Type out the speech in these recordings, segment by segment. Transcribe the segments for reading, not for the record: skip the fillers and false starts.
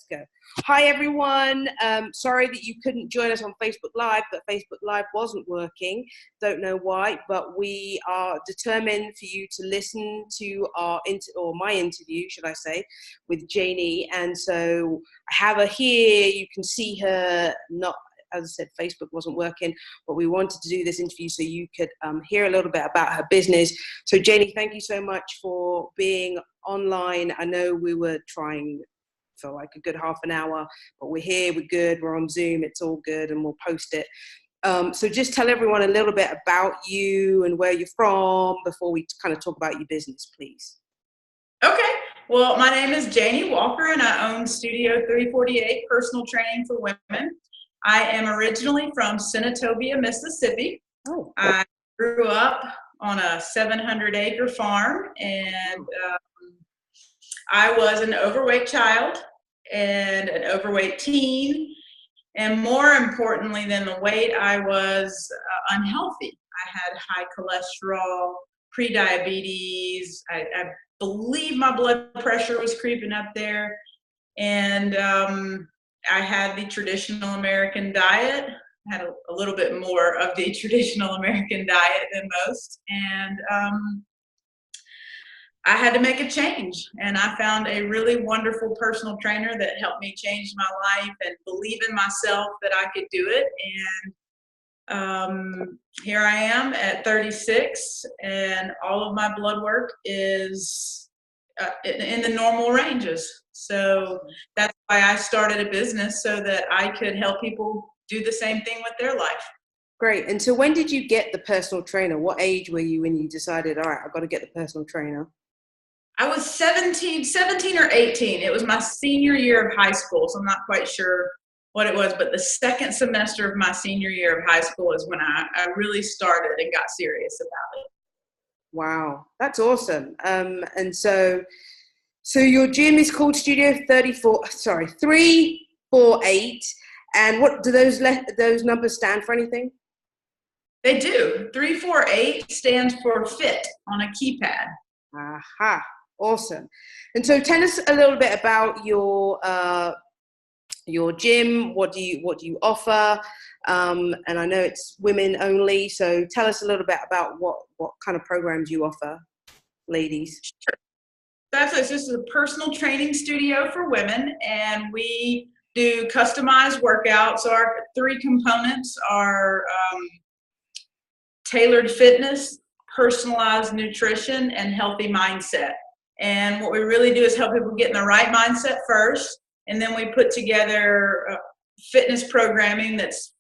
let's go. Hi, everyone. Sorry that you couldn't join us on Facebook Live, but Facebook Live wasn't working. Don't know why, but we are determined for you to listen to my interview, should I say, with Janie. And so I have her here. You can see her not. As I said, Facebook wasn't working, but we wanted to do this interview so you could hear a little bit about her business. So Janie, thank you so much for being online. I know we were trying for like a good half an hour, but we're here, we're good, we're on Zoom, it's all good, and we'll post it. So just tell everyone a little bit about you and where you're from before we kind of talk about your business, please. Okay. Well, my name is Janie Walker, and I own Studio 348 Personal Training for Women. I am originally from Senatobia, Mississippi. Oh. I grew up on a 700-acre farm, and I was an overweight child and an overweight teen. And more importantly than the weight, I was unhealthy. I had high cholesterol, prediabetes. I believe my blood pressure was creeping up there. And I had the traditional American diet. I had a little bit more of the traditional American diet than most. And I had to make a change. And I found a really wonderful personal trainer that helped me change my life and believe in myself that I could do it. And here I am at 36, and all of my blood work is in the normal ranges. So that's why I started a business, so that I could help people do the same thing with their life. Great. And so when did you get the personal trainer? What age were you when you decided, all right, I've got to get the personal trainer? I was 17 or 18. It was my senior year of high school, so I'm not quite sure what it was, but the second semester of my senior year of high school is when I really started and got serious about it. Wow, that's awesome. And so your gym is called Studio 348. And what do those numbers stand for, anything? They do. 348 stands for fit on a keypad. Aha, awesome. And so tell us a little bit about your gym. What do you offer? And I know it's women only, so tell us a little bit about what kind of programs you offer, ladies. Sure. This is a personal training studio for women, and we do customized workouts. So our three components are tailored fitness, personalized nutrition, and healthy mindset. And what we really do is help people get in the right mindset first, and then we put together fitness programming that's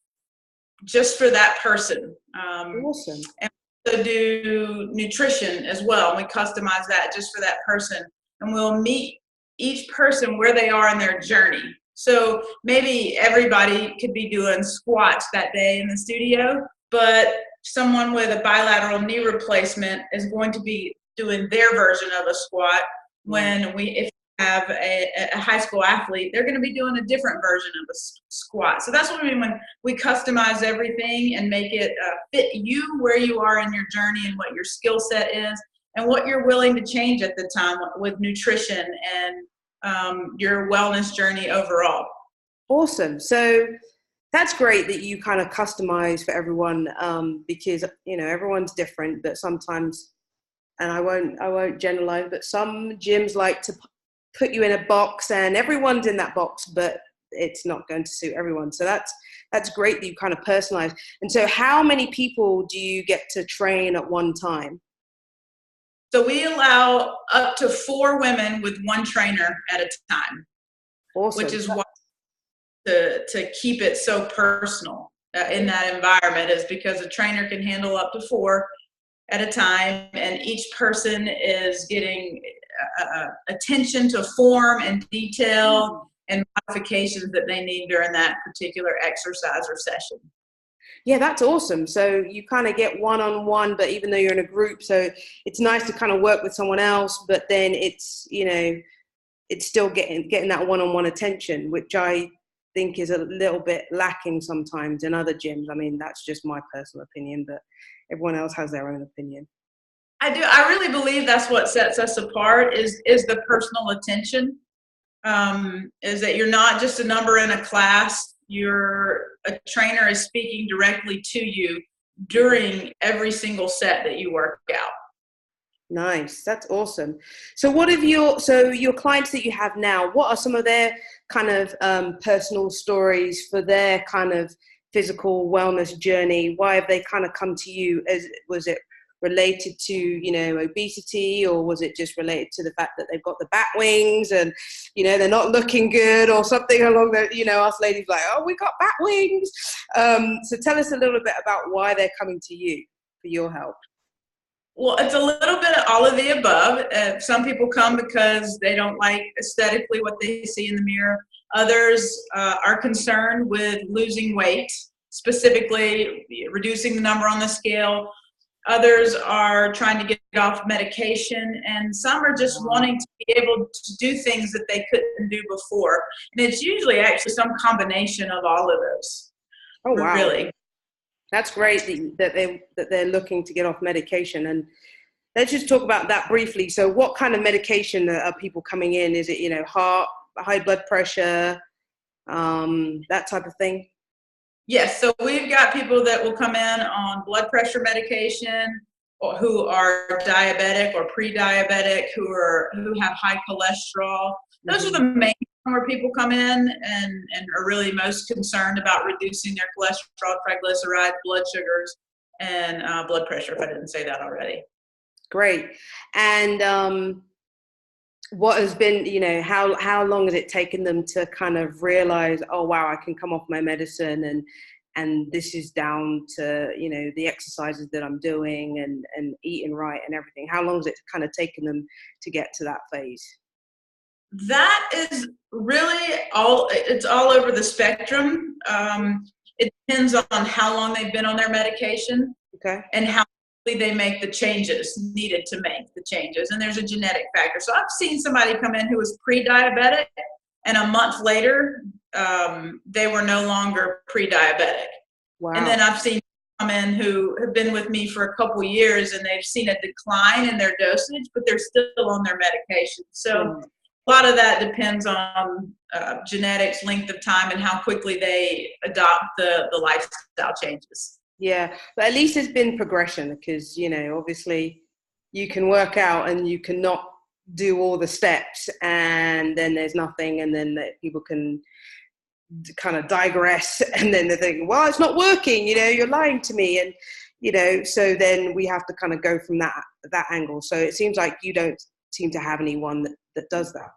just for that person. Awesome. And we also do nutrition as well. We customize that just for that person, and we'll meet each person where they are in their journey. So maybe everybody could be doing squats that day in the studio, but someone with a bilateral knee replacement is going to be doing their version of a squat. If we have a high school athlete, they're going to be doing a different version of a squat. So that's what I mean when we customize everything and make it fit you where you are in your journey and what your skill set is and what you're willing to change at the time with nutrition and your wellness journey overall. Awesome. So that's great that you kind of customize for everyone, because everyone's different, but sometimes, and I won't generalize, but some gyms like to put you in a box and everyone's in that box, but it's not going to suit everyone. So that's great that you kind of personalize. And so how many people do you get to train at one time? So we allow up to 4 women with 1 trainer at a time. Awesome. Which is why to keep it so personal in that environment is because a trainer can handle up to 4 at a time, and each person is getting attention to form and detail and modifications that they need during that particular exercise or session. Yeah, that's awesome. So you kind of get one-on-one, but even though you're in a group, so it's nice to kind of work with someone else, but then it's still getting that one-on-one attention, which I think is a little bit lacking sometimes in other gyms. I mean, that's just my personal opinion, but everyone else has their own opinion. I do. I really believe that's what sets us apart is the personal attention. is that you're not just a number in a class. A trainer is speaking directly to you during every single set that you work out. Nice. That's awesome. So your clients that you have now, what are some of their kind of personal stories for their kind of physical wellness journey? Why have they kind of come to you? Was it related to, obesity, or was it just related to the fact that they've got the bat wings and, they're not looking good, or something along the, us ladies like, oh, we got bat wings. So tell us a little bit about why they're coming to you for your help. Well, it's a little bit of all of the above. Some people come because they don't like aesthetically what they see in the mirror. Others are concerned with losing weight, specifically reducing the number on the scale. Others are trying to get off medication, and some are just wanting to be able to do things that they couldn't do before. And it's usually actually some combination of all of those. Oh, wow. Really. That's great that they're looking to get off medication. And let's just talk about that briefly. So what kind of medication are people coming in? Is it, heart, high blood pressure, that type of thing? Yes, so we've got people that will come in on blood pressure medication, or who are diabetic or pre-diabetic, who have high cholesterol. Those are the main where people come in and are really most concerned about reducing their cholesterol, triglycerides, blood sugars, and blood pressure, if I didn't say that already. Great. And what has been, how long has it taken them to kind of realize, oh, wow, I can come off my medicine and this is down to, the exercises that I'm doing and eating right and everything? How long has it kind of taken them to get to that phase? That is really it's all over the spectrum. It depends on how long they've been on their medication. Okay. And how quickly they make the changes needed to make the changes. And there's a genetic factor. So I've seen somebody come in who was pre-diabetic, and a month later, they were no longer pre-diabetic. Wow. And then I've seen come in who have been with me for a couple years, and they've seen a decline in their dosage, but they're still on their medication. So a lot of that depends on genetics, length of time, and how quickly they adopt the lifestyle changes. Yeah, but at least there's been progression, because, obviously you can work out and you cannot do all the steps, and then there's nothing, and then people can kind of digress, and then they think, well, it's not working, you're lying to me. And, so then we have to kind of go from that angle. So it seems like you don't seem to have anyone that does that.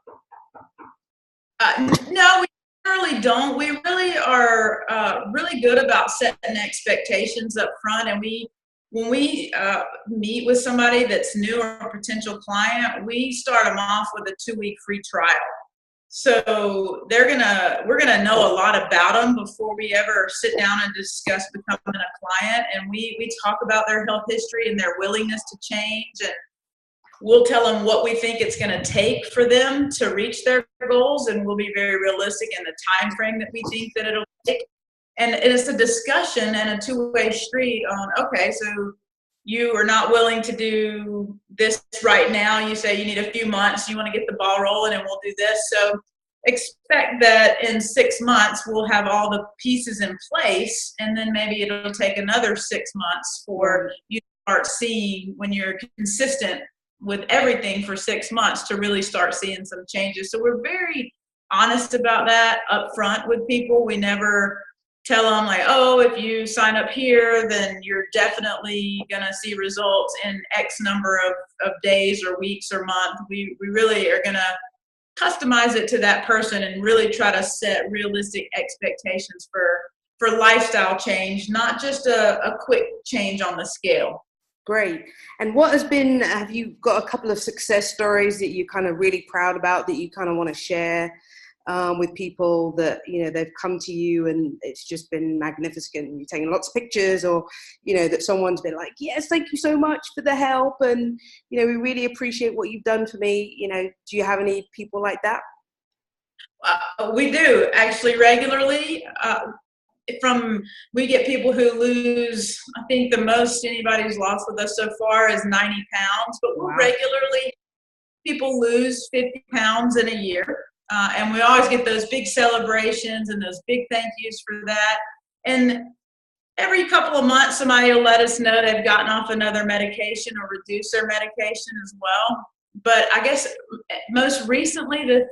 No, we really don't. We really are really good about setting expectations up front. And when we meet with somebody that's new or a potential client, we start them off with a 2-week free trial. So we're gonna know a lot about them before we ever sit down and discuss becoming a client. And we talk about their health history and their willingness to change, and we'll tell them what we think it's going to take for them to reach their goals, and we'll be very realistic in the time frame that we think that it'll take. And it's a discussion and a two-way street on, okay, so you are not willing to do this right now. You say you need a few months, you want to get the ball rolling, and we'll do this. So expect that in 6 months we'll have all the pieces in place, and then maybe it'll take another 6 months for you to start seeing, when you're consistent with everything for 6 months, to really start seeing some changes. So we're very honest about that up front with people. We never tell them like, oh, if you sign up here, then you're definitely going to see results in X number of days or weeks or months. We really are going to customize it to that person and really try to set realistic expectations for lifestyle change, not just a quick change on the scale. Great. And have you got a couple of success stories that you're kind of really proud about, that you kind of want to share with people, that, they've come to you and it's just been magnificent, you've taken lots of pictures, or, that someone's been like, yes, thank you so much for the help, and, we really appreciate what you've done for me. Do you have any people like that? We do, actually, regularly. We get people who lose, I think the most anybody's lost with us so far is 90 pounds, but we'll regularly, people lose 50 pounds in a year. And we always get those big celebrations and those big thank yous for that. And every couple of months, somebody will let us know they've gotten off another medication or reduced their medication as well. But I guess most recently, the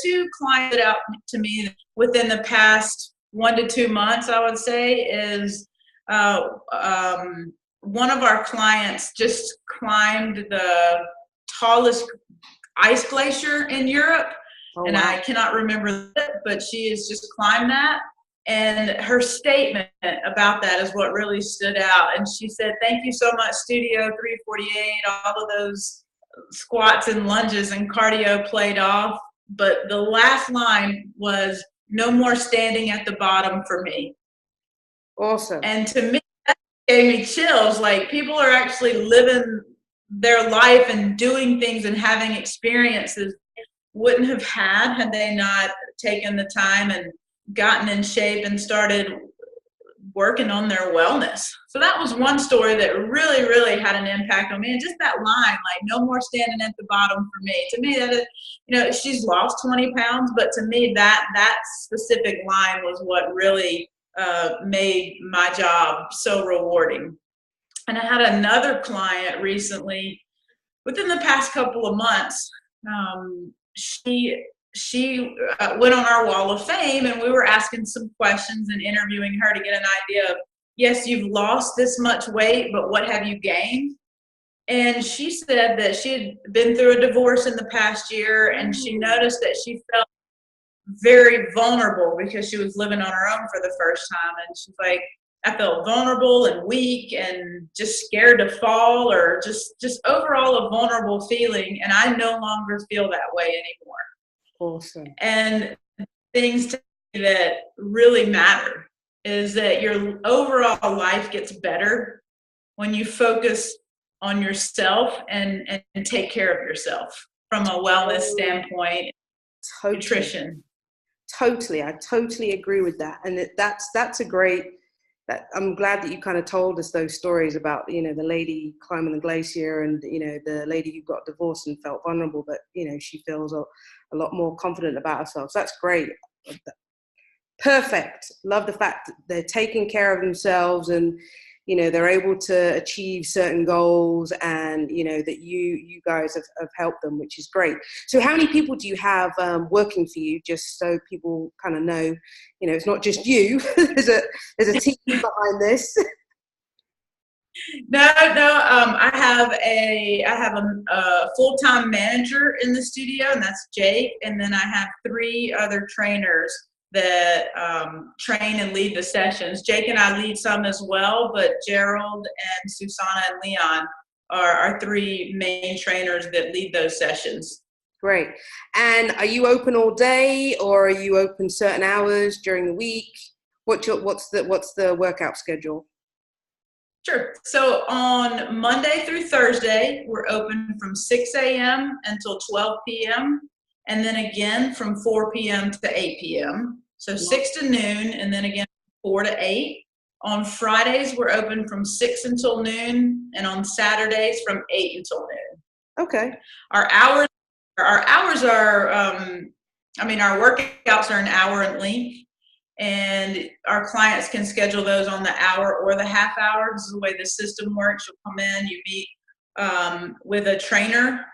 two clients that out to me within the past 1 to 2 months, I would say, is one of our clients just climbed the tallest ice glacier in Europe. Oh, and wow. I cannot remember it, but she has just climbed that. And her statement about that is what really stood out. And she said, "Thank you so much, Studio 348. All of those squats and lunges and cardio played off. But the last line was, 'No more standing at the bottom for me.'" Awesome. And to me, that gave me chills. Like, people are actually living their life and doing things and having experiences wouldn't have had they not taken the time and gotten in shape and started working on their wellness. So that was one story that really, really had an impact on me. And just that line, like, "No more standing at the bottom for me." To me, that is, she's lost 20 pounds, but to me, that specific line was what really made my job so rewarding. And I had another client recently, within the past couple of months. She went on our wall of fame, and we were asking some questions and interviewing her to get an idea of, yes, you've lost this much weight, but what have you gained? And she said that she had been through a divorce in the past year, and she noticed that she felt very vulnerable because she was living on her own for the first time. And she's like, "I felt vulnerable and weak and just scared to fall, or just overall a vulnerable feeling. And I no longer feel that way anymore." Awesome. And things to me that really matter is that your overall life gets better when you focus on yourself and take care of yourself from a wellness standpoint. Totally. Nutrition. Totally. I totally agree with that. And that's a great, I'm glad that you kind of told us those stories about, the lady climbing the glacier and, the lady who got divorced and felt vulnerable, but, she feels a lot more confident about herself. So that's great. Perfect. Love the fact that they're taking care of themselves and, they're able to achieve certain goals, and, that you guys have helped them, which is great. So how many people do you have working for you, just so people kind of know, it's not just you, there's a team behind this. No. I have a full-time manager in the studio, and that's Jake. And then I have 3 other trainers that train and lead the sessions. Jake and I lead some as well, but Gerald and Susanna and Leon are our 3 main trainers that lead those sessions. Great. And are you open all day, or are you open certain hours during the week? What's the workout schedule? Sure. So on Monday through Thursday, we're open from 6 a.m. until 12 p.m. and then again from 4 p.m. to 8 p.m. So 6 to noon, and then again 4 to 8. On Fridays, we're open from 6 until noon, and on Saturdays from 8 until noon. Okay. Our hours are, our workouts are an hour in length, and our clients can schedule those on the hour or the half hour. This is the way the system works. You'll come in, you meet with a trainer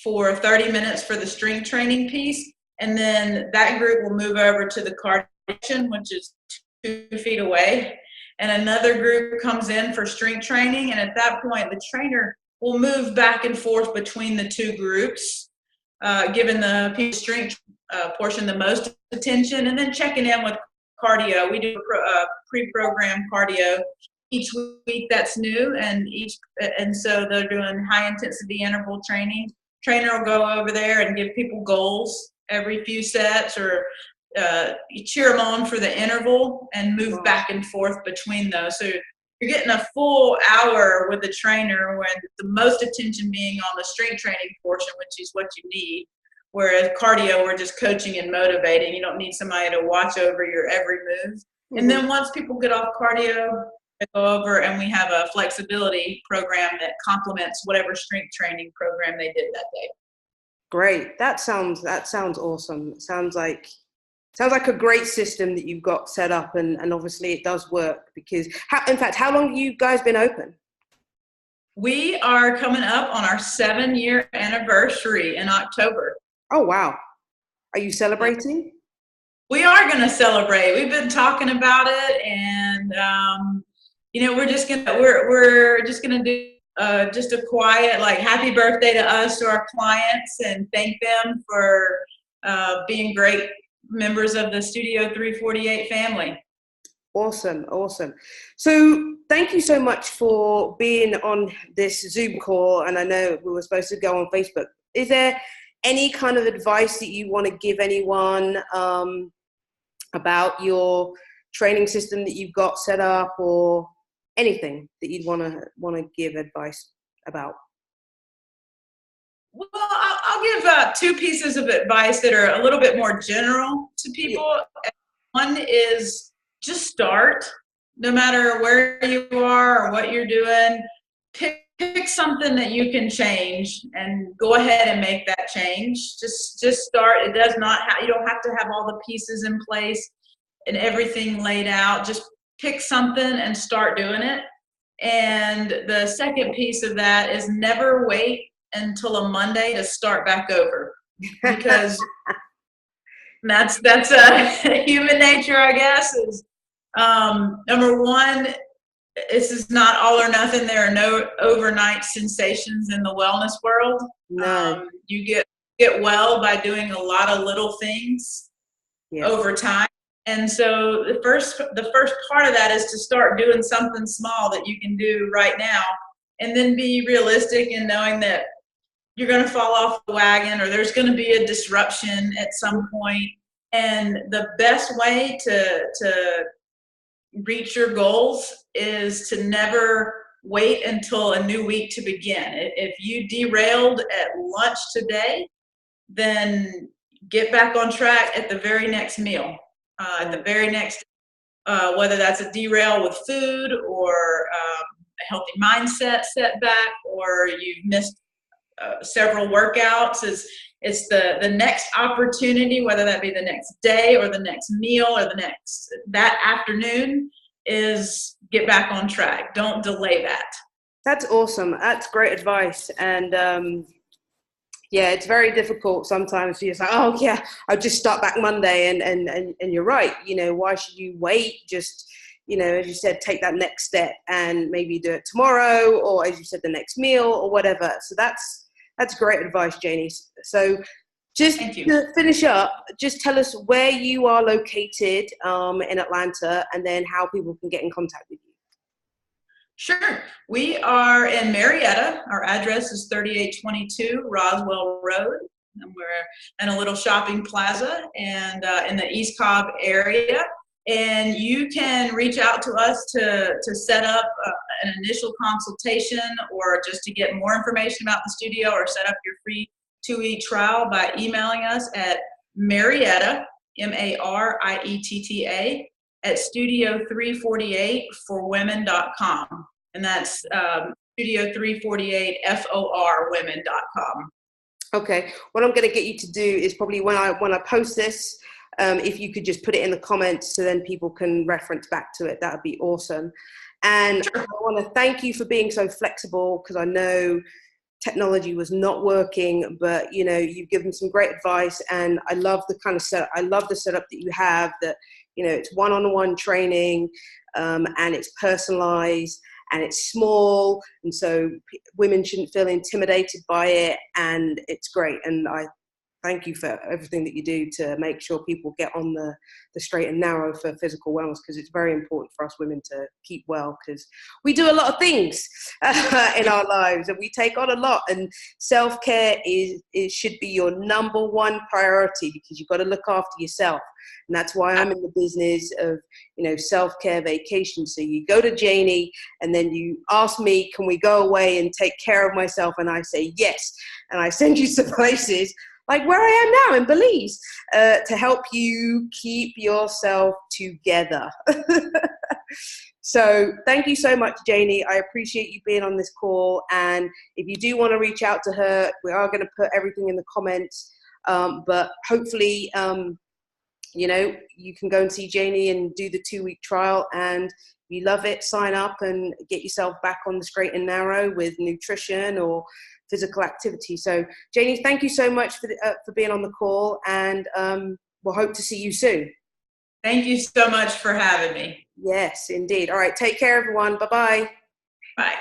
for 30 minutes for the strength training piece, and then that group will move over to the cardio section, which is 2 feet away, and another group comes in for strength training, and at that point the trainer will move back and forth between the 2 groups, giving the strength portion the most attention, and then checking in with cardio. We do a pre-programmed cardio each week that's new, and so they're doing high intensity interval training. Trainer will go over there and give people goals every few sets, or you cheer them on for the interval and move back and forth between those. So you're getting a full hour with the trainer, when the most attention being on the strength training portion, which is what you need. Whereas cardio, we're just coaching and motivating. You don't need somebody to watch over your every move. Mm-hmm. And then once people get off cardio, they go over and we have a flexibility program that complements whatever strength training program they did that day. Great. That sounds awesome. Sounds like a great system that you've got set up, and obviously it does work because in fact, how long have you guys been open? We are coming up on our 7-year anniversary in October. Oh, wow. Are you celebrating? We are going to celebrate. We've been talking about it, and we're just gonna do just a quiet like happy birthday to us, to our clients, and thank them for being great members of the Studio 348 family. Awesome, awesome. So thank you so much for being on this Zoom call. And I know we were supposed to go on Facebook. Is there any kind of advice that you want to give anyone about your training system that you've got set up, or anything that you'd want to give advice about? Well, I'll give 2 pieces of advice that are a little bit more general to people. Yeah. One is just start, no matter where you are or what you're doing. Pick something that you can change and go ahead and make that change. Just start. It does not. You don't have to have all the pieces in place and everything laid out. Just pick something and start doing it. And the second piece of that is never wait until a Monday to start back over, because that's human nature, I guess. Is number one, this is not all or nothing. There are no overnight sensations in the wellness world. No. You get well by doing a lot of little things over time. And so the first part of that is to start doing something small that you can do right now, and then be realistic in knowing that you're going to fall off the wagon, or there's going to be a disruption at some point. And the best way to reach your goals is to never wait until a new week to begin. If you derailed at lunch today, then get back on track at the very next meal, at the very next, whether that's a derail with food, or a healthy mindset setback, or you've missed several workouts. It's the next opportunity, whether that be the next day or the next meal or that afternoon, is get back on track. Don't delay that. That's awesome. That's great advice. And it's very difficult sometimes. You're like, oh yeah, I'll just start back Monday, and you're right. Why should you wait? Just, as you said, take that next step and maybe do it tomorrow, or as you said, the next meal or whatever. So that's great advice, Janie. So just to finish up, just tell us where you are located in Atlanta, and then how people can get in contact with you. Sure. We are in Marietta. Our address is 3822 Roswell Road, and we're in a little shopping plaza and in the East Cobb area. And you can reach out to us to set up an initial consultation, or just to get more information about the studio, or set up your free 2-week trial by emailing us at Marietta, Marietta, at studio348forwomen.com. And that's studio348forwomen.com. Okay. What I'm going to get you to do is probably when I post this, if you could just put it in the comments so then people can reference back to it, that would be awesome. And sure. I want to thank you for being so flexible, because I know technology was not working, but you've given some great advice, and I love the kind of setup. I love the setup that you have, that it's one-on-one training, and it's personalized, and it's small, and so women shouldn't feel intimidated by it, and it's great. And I thank you for everything that you do to make sure people get on the straight and narrow for physical wellness, because it's very important for us women to keep well, because we do a lot of things in our lives, and we take on a lot, and self-care should be your number one priority, because you've got to look after yourself. And that's why I'm in the business of, self-care vacation. So you go to Janie, and then you ask me, can we go away and take care of myself? And I say yes. And I send you some places like where I am now in Belize, to help you keep yourself together. So thank you so much, Janie. I appreciate you being on this call. And if you do want to reach out to her, we are going to put everything in the comments. But hopefully, you know, you can go and see Janie and do the 2-week trial. And if you love it, sign up and get yourself back on the straight and narrow with nutrition or physical activity. So Janie, thank you so much for being on the call, and we'll hope to see you soon. Thank you so much for having me. Yes, indeed. All right. Take care, everyone. Bye-bye. Bye.